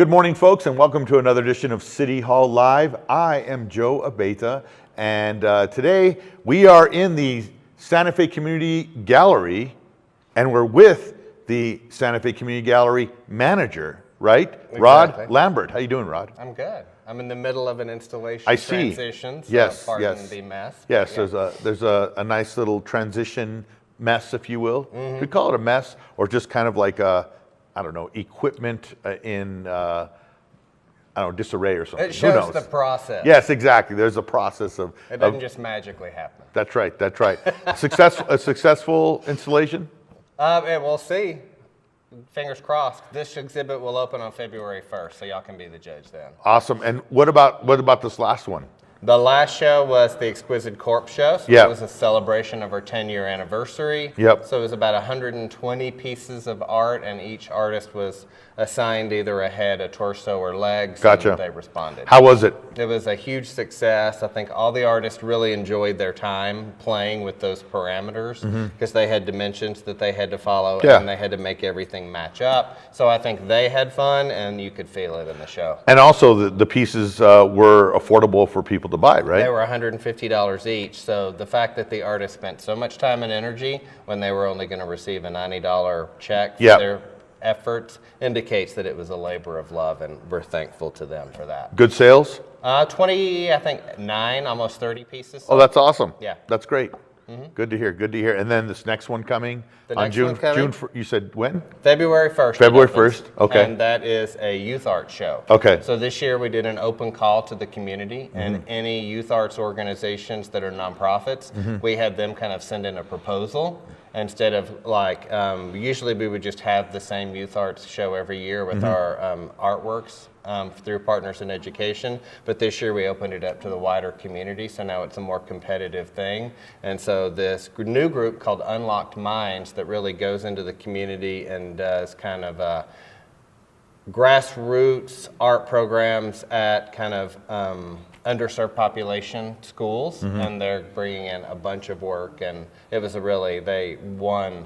Good morning, folks, and welcome to another edition of City Hall Live. I am Joe ABEYTA, and today we are in the Santa Fe Community Gallery, and we're with the Santa Fe Community Gallery manager, right? Exactly. Rod Lambert. How you doing, Rod? I'm good. I'm in the middle of an installation I see. transition, so Yes, pardon yes. the mess. Yes, Yeah. there's a nice little transition mess, if you will. You could call it a mess, or just kind of like a, I don't know, equipment in, I don't know, disarray or something. It Who knows? shows the process. Yes, exactly. There's a process of. It doesn't just magically happen. That's right. That's right. A successful installation. And we'll see. Fingers crossed. This exhibit will open on February 1st, so y'all can be the judge then. Awesome. And what about this last one? The last show was the Exquisite Corpse Show. So Yeah. It was a celebration of our 10-year anniversary. Yep. So it was about 120 pieces of art, and each artist was assigned either a head, a torso, or legs. Gotcha. And they responded. How was it? It was a huge success. I think all the artists really enjoyed their time playing with those parameters because they had dimensions that they had to follow Yeah. and they had to make everything match up. So I think they had fun and you could feel it in the show. And also, the pieces were affordable for people to buy, right? They were $150 each. So the fact that the artist spent so much time and energy when they were only going to receive a $90 check for Yep. their efforts indicates that it was a labor of love, and we're thankful to them for that. Good sales? 20, I think 9, almost 30 pieces. Oh, that's awesome. Yeah. That's great. Good to hear. Good to hear. And then this next one coming The on next June. one coming? You said when? February 1st. February it opens, 1st, okay. And that is a youth art show. Okay. So this year we did an open call to the community and any youth arts organizations that are nonprofits, we had them kind of send in a proposal instead of like, usually we would just have the same youth arts show every year with our artworks through Partners in Education. But this year we opened it up to the wider community, so now it's a more competitive thing. And so this new group called Unlocked Minds that really goes into the community and does kind of grassroots art programs at kind of underserved population schools, and they're bringing in a bunch of work, and it was they won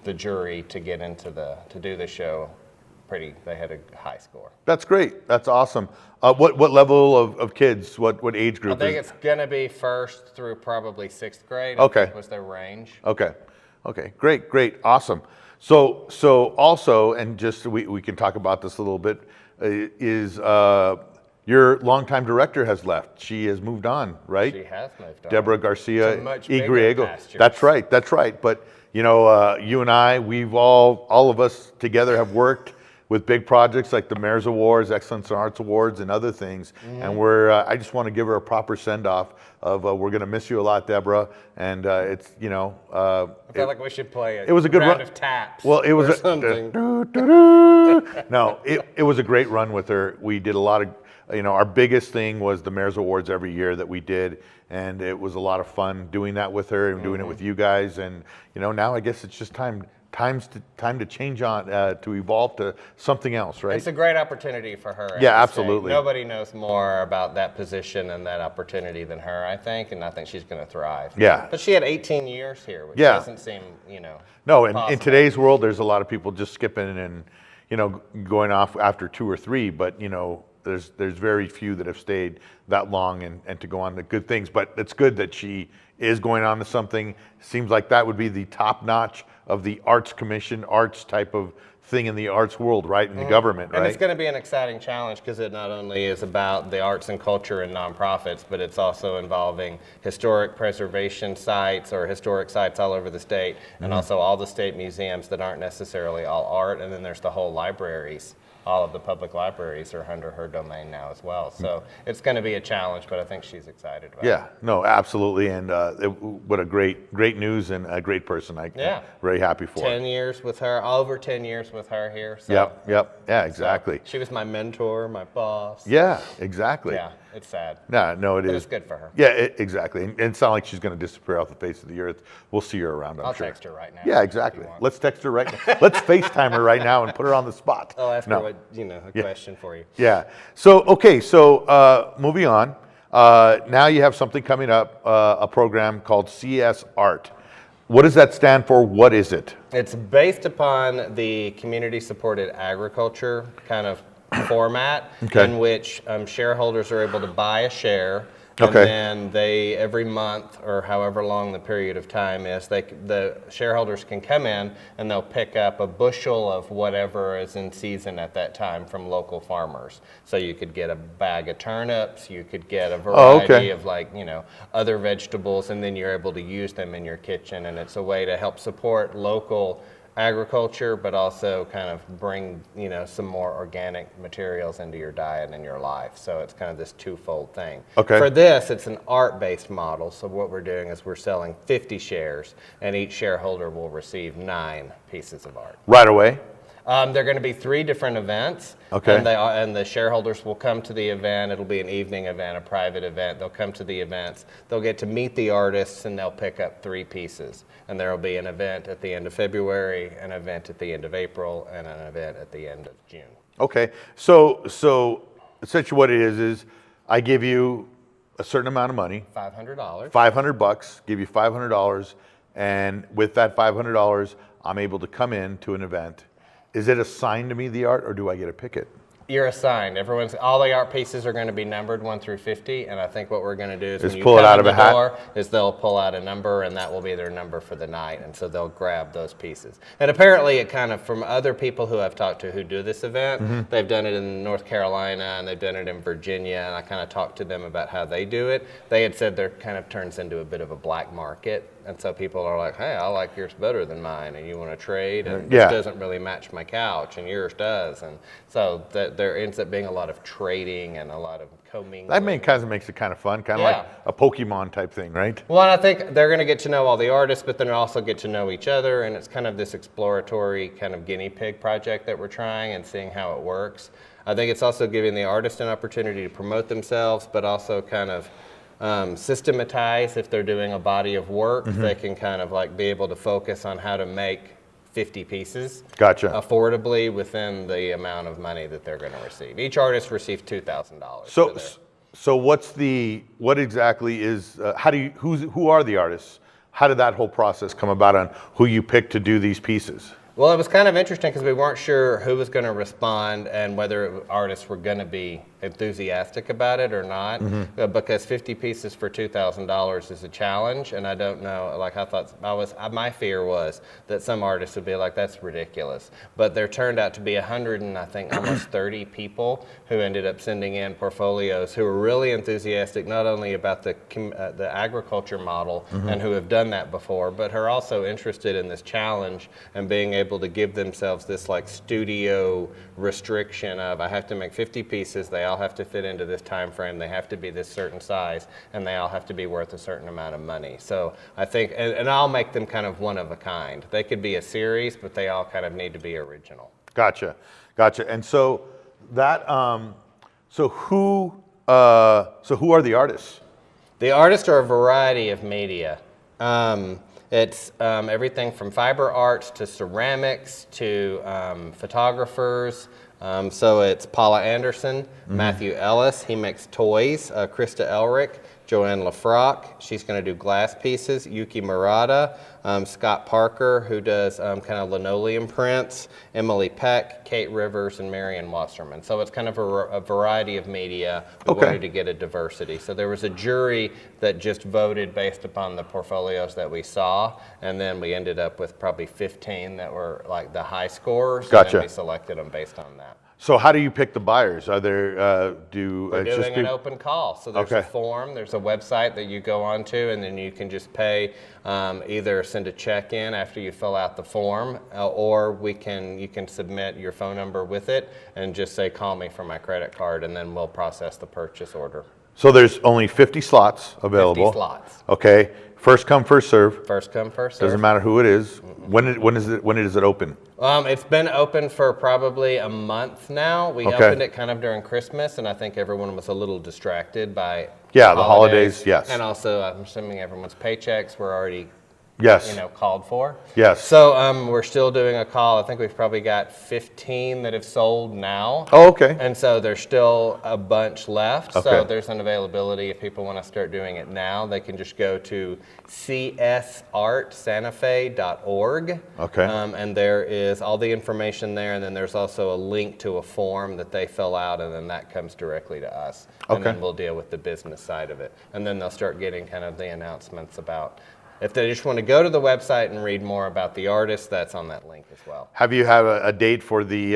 the jury to get into to do the show. They had a high score. That's great. That's awesome. What level of kids? What age group? I think it's going to be first through probably 6th grade. Okay. I think was their range. Okay. Okay. Great. Awesome. So also, and just we can talk about this a little bit, is your longtime director has left. She has moved on, right? She has moved on. Deborah Garcia To much bigger Igriego. pastures. That's right. But you know, you and I, we've all of us together have worked with big projects like the Mayor's Awards, Excellence in Arts Awards, and other things. And I just want to give her a proper send-off of we're going to miss you a lot, Deborah. And it's, you know. I feel like we should play it was a good round run of taps. Well, it was something. No, it was a great run with her. We did a lot of, our biggest thing was the Mayor's Awards every year that we did. And it was a lot of fun doing that with her and doing it with you guys. And, now I guess it's just time to change on, to evolve to something else, right? It's a great opportunity for her. I Yeah, would absolutely. say. Nobody knows more about that position and that opportunity than her, I think, and I think she's going to thrive. Yeah. But she had 18 years here, which Yeah. doesn't seem, No, in possible. today's world, there's a lot of people just skipping and, going off after 2 or 3, but, there's very few that have stayed that long and to go on to good things. But it's good that she is going on to something. Seems like that would be the top notch of the arts commission, arts type of thing in the arts world, right? In the government, right? And it's going to be an exciting challenge because it not only is about the arts and culture and nonprofits, but it's also involving historic preservation sites or historic sites all over the state, and also all the state museums that aren't necessarily all art. And then there's the whole libraries. All of the public libraries are under her domain now as well. So it's going to be a challenge, but I think she's excited about it. Yeah, no, absolutely. And what a great news and a great person. I'm very happy for. 10 years with her, over 10 years with her here. So, Yep. Yeah, exactly. So she was my mentor, my boss. Yeah, exactly. Yeah, it's sad. No, it But is. it's good for her. Yeah, exactly. And it's not like she's going to disappear off the face of the earth. We'll see her around, I'm sure. I'll text her right now. Yeah, exactly. Let's text her right now. Let's FaceTime her right now and put her on the spot. I'll ask her a question for you. Yeah. So, okay, moving on. Now you have something coming up, a program called CS Art. What does that stand for? What is it? It's based upon the community-supported agriculture kind of format Okay. in which shareholders are able to buy a share. And Okay. then they, every month or however long the period of time is, the shareholders can come in and they'll pick up a bushel of whatever is in season at that time from local farmers. So you could get a bag of turnips, you could get a variety of other vegetables, and then you're able to use them in your kitchen. And it's a way to help support local agriculture, but also kind of bring some more organic materials into your diet and your life. So it's kind of this twofold thing. Okay. For this, it's an art-based model. So what we're doing is we're selling 50 shares, and each shareholder will receive 9 pieces of art. Right away? They're going to be 3 different events. Okay. And the shareholders will come to the event. It'll be an evening event, a private event. They'll come to the events. They'll get to meet the artists, and they'll pick up 3 pieces. And there will be an event at the end of February, an event at the end of April, and an event at the end of June. Okay. So essentially what it is I give you a certain amount of money. $500. $500, give you $500, and with that $500, I'm able to come in to an event. Is it assigned to me, the art, or do I get to pick it? You're assigned. All the art pieces are going to be numbered 1 through 50, and I think what we're going to do is when you pull it come out in of the a hat? door, is they'll pull out a number, and that will be their number for the night, and so they'll grab those pieces. And apparently, it kind of, from other people who I've talked to who do this event, they've done it in North Carolina, and they've done it in Virginia, and I kind of talked to them about how they do it. They had said there kind of turns into a bit of a black market. And so people are like, hey, I like yours better than mine, and you want to trade, and this doesn't really match my couch, and yours does. And so there ends up being a lot of trading and a lot of commingling. That kind of makes it kind of fun, kind of like a Pokemon type thing, right? Well, and I think they're going to get to know all the artists, but then also get to know each other, and it's kind of this exploratory kind of guinea pig project that we're trying and seeing how it works. I think it's also giving the artist an opportunity to promote themselves, but also kind of systematize. If they're doing a body of work, they can kind of like be able to focus on how to make 50 pieces affordably within the amount of money that they're going to receive. Each artist receives $2,000. So what exactly is who are the artists? How did that whole process come about on who you picked to do these pieces? Well, it was kind of interesting because we weren't sure who was going to respond and whether artists were going to be enthusiastic about it or not, because 50 pieces for $2,000 is a challenge, and I don't know, like my fear was that some artists would be like, that's ridiculous. But there turned out to be 100 and I think almost 30 people who ended up sending in portfolios who were really enthusiastic, not only about the agriculture model and who have done that before, but who are also interested in this challenge and being able to give themselves this like studio restriction of, I have to make 50 pieces, they all have to fit into this time frame, they have to be this certain size, and they all have to be worth a certain amount of money. So I think, and I'll make them kind of one of a kind. They could be a series, but they all kind of need to be original. Gotcha. And so that, so who are the artists? The artists are a variety of media. It's everything from fiber arts to ceramics to photographers. So it's Paula Anderson, Matthew Ellis, he makes toys, Krista Elric, Joanne LaFrock, she's going to do glass pieces, Yuki Murata, Scott Parker, who does kind of linoleum prints, Emily Peck, Kate Rivers, and Marion Wasserman. So it's kind of a variety of media. We wanted to get a diversity. So there was a jury that just voted based upon the portfolios that we saw, and then we ended up with probably 15 that were like the high scores, and then we selected them based on that. So how do you pick the buyers? Are there, We're doing an open call. So there's a form, there's a website that you go onto, and then you can just pay, either send a check in after you fill out the form, or you can submit your phone number with it and just say, call me for my credit card, and then we'll process the purchase order. So there's only 50 slots available. 50 slots. Okay. First come, first serve. First come, first serve. Doesn't matter who it is. When is it open? It's been open for probably a month now. We opened it kind of during Christmas, and I think everyone was a little distracted by the holidays. Yes. And also, I'm assuming everyone's paychecks were already Yes. called for. Yes. So we're still doing a call. I think we've probably got 15 that have sold now. Oh, okay. And so there's still a bunch left. Okay. So there's an availability. If people want to start doing it now, they can just go to csartsantafe.org. Okay. And there is all the information there. And then there's also a link to a form that they fill out. And then that comes directly to us. And Okay. then we'll deal with the business side of it. And then they'll start getting kind of the announcements about, if they just want to go to the website and read more about the artist, that's on that link as well. Have you had a date for the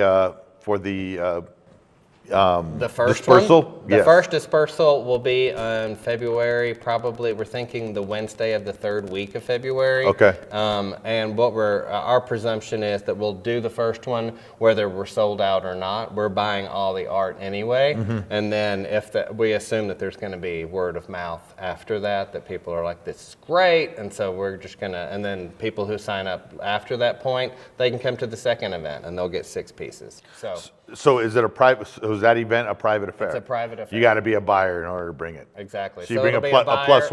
The first dispersal? one? The Yes. first dispersal will be in February, probably, we're thinking the Wednesday of the third week of February. Okay. And what our presumption is that we'll do the first one, whether we're sold out or not. We're buying all the art anyway. And then we assume that there's going to be word of mouth after that people are like, this is great. And so we're just going to, and then people who sign up after that point, they can come to the second event and they'll get 6 pieces. So is it a private? So is that event a private affair? It's a private affair. You got to be a buyer in order to bring it. Exactly. So you bring a plus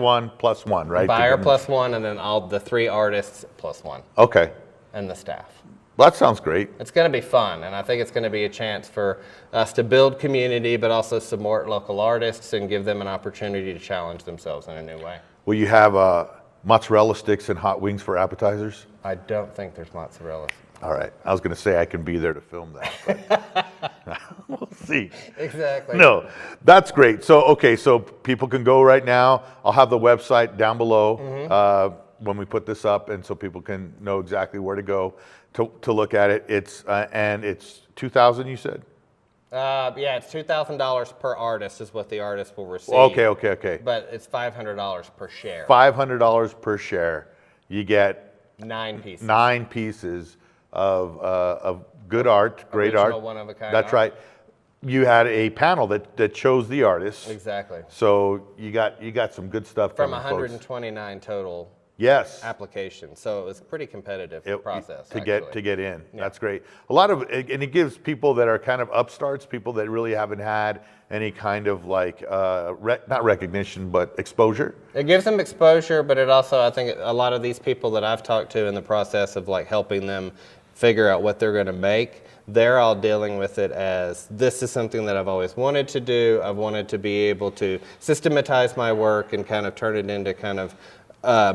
one, right? Buyer plus one, and then all the 3 artists plus 1. Okay. And the staff. Well, that sounds great. It's going to be fun, and I think it's going to be a chance for us to build community, but also support local artists and give them an opportunity to challenge themselves in a new way. Will you have mozzarella sticks and hot wings for appetizers? I don't think there's mozzarella. All right. I was going to say I can be there to film that, but we'll see. Exactly. No, that's great. So, okay, so people can go right now. I'll have the website down below when we put this up, and so people can know exactly where to go to look at it. It's and it's $2,000, you said? Yeah, it's $2,000 per artist is what the artist will receive. Okay. But it's $500 per share. $500 per share. You get 9 pieces. 9 pieces of good art, great Original art. one-of-a-kind That's art. right. You had a panel that chose the artists. Exactly. So you got some good stuff From coming, folks. 129 total Yes. applications, so it was a pretty competitive process to actually. get in. Yeah. That's great. A lot of and it gives people that are kind of upstarts, people that really haven't had any kind of like not recognition but exposure. It gives them exposure, but it also, I think, a lot of these people that I've talked to in the process of like helping them figure out what they're going to make, they're all dealing with it as, this is something that I've always wanted to do. I've wanted to be able to systematize my work and kind of turn it into kind of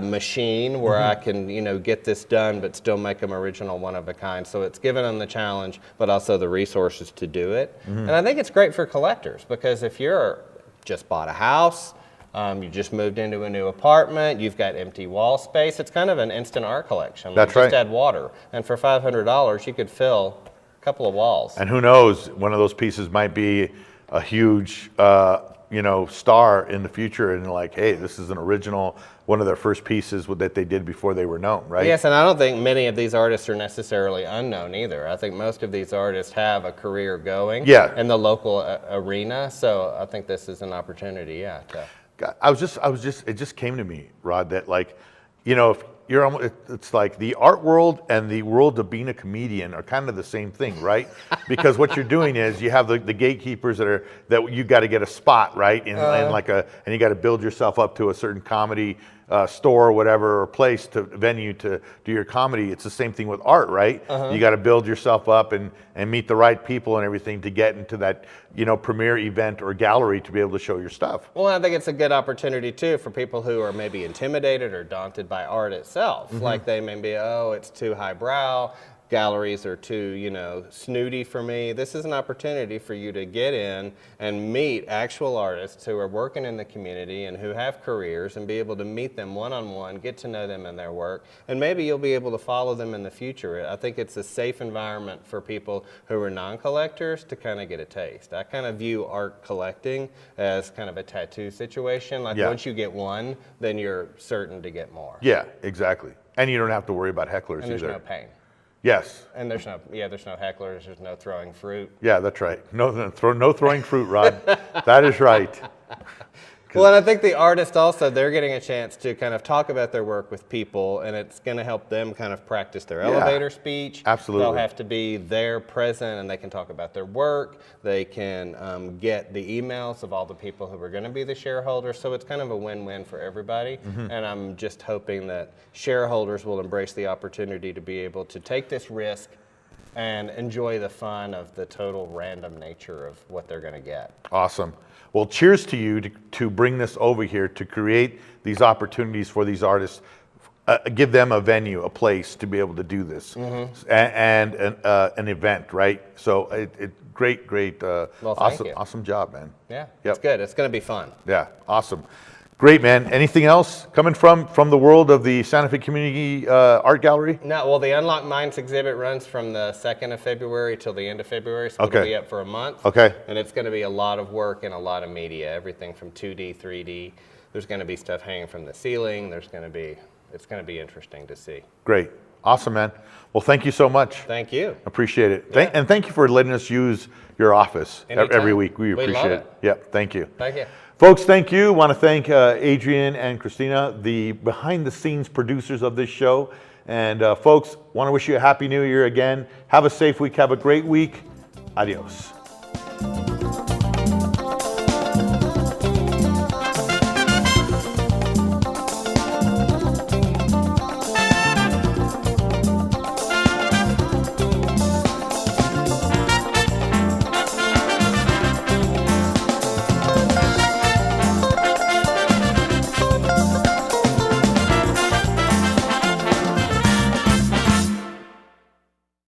machine where I can, get this done, but still make them original, one of a kind. So it's given them the challenge, but also the resources to do it. And I think it's great for collectors, because if you're just bought a house, you just moved into a new apartment, you've got empty wall space, it's kind of an instant art collection. That's right. Just add water. And for $500, you could fill a couple of walls. And who knows, one of those pieces might be a huge star in the future, and like, hey, this is an original, one of their first pieces that they did before they were known, right? Yes, and I don't think many of these artists are necessarily unknown either. I think most of these artists have a career going in the local arena, so I think this is an opportunity, it just came to me, Rod, that like, if you're almost, it's like the art world and the world of being a comedian are kind of the same thing, right? Because what you're doing is you have the gatekeepers that you got to get a spot, right? And you got to build yourself up to a certain comedy store or whatever, or place to venue to do your comedy. It's the same thing with art, right? You got to build yourself up and meet the right people and everything to get into that premiere event or gallery to be able to show your stuff. Well, I think it's a good opportunity too for people who are maybe intimidated or daunted by art itself. Like they may be, it's too highbrow. Galleries are too, snooty for me. This is an opportunity for you to get in and meet actual artists who are working in the community and who have careers, and be able to meet them one-on-one, get to know them and their work, and maybe you'll be able to follow them in the future. I think it's a safe environment for people who are non-collectors to kind of get a taste. I kind of view art collecting as kind of a tattoo situation. Like once you get one, then you're certain to get more. Yeah, exactly. And you don't have to worry about hecklers and there's either. No pain. Yes. And there's no hecklers, there's no throwing fruit. Yeah, that's right. No throwing fruit, Rod. That is right. Well, and I think the artists also, they're getting a chance to kind of talk about their work with people, and it's going to help them kind of practice their elevator speech. Absolutely. They'll have to be there present, and they can talk about their work. They can get the emails of all the people who are going to be the shareholders. So it's kind of a win-win for everybody. And I'm just hoping that shareholders will embrace the opportunity to be able to take this risk and enjoy the fun of the total random nature of what they're going to get. Awesome. Well, cheers to you to bring this over here, to create these opportunities for these artists, give them a venue, a place to be able to do this, and an event, right? So great, Well, awesome, thank you. awesome job, man. Yeah, Yep. it's good. It's going to be fun. Yeah, awesome. Great, man. Anything else coming from the world of the Santa Fe Community Art Gallery? No, well, the Unlocked Minds exhibit runs from the 2nd of February till the end of February, so it'll be up for a month. Okay. And it's going to be a lot of work and a lot of media, everything from 2D, 3D. There's going to be stuff hanging from the ceiling. It's going to be interesting to see. Great. Awesome, man. Well, thank you so much. Thank you. Appreciate it. Yeah. And thank you for letting us use your office every Anytime. week. We appreciate love it. Yep, thank you. Thank you. Folks, thank you. Want to thank Adrian and Christina, the behind-the-scenes producers of this show. And folks, want to wish you a happy new year again. Have a safe week. Have a great week. Adios.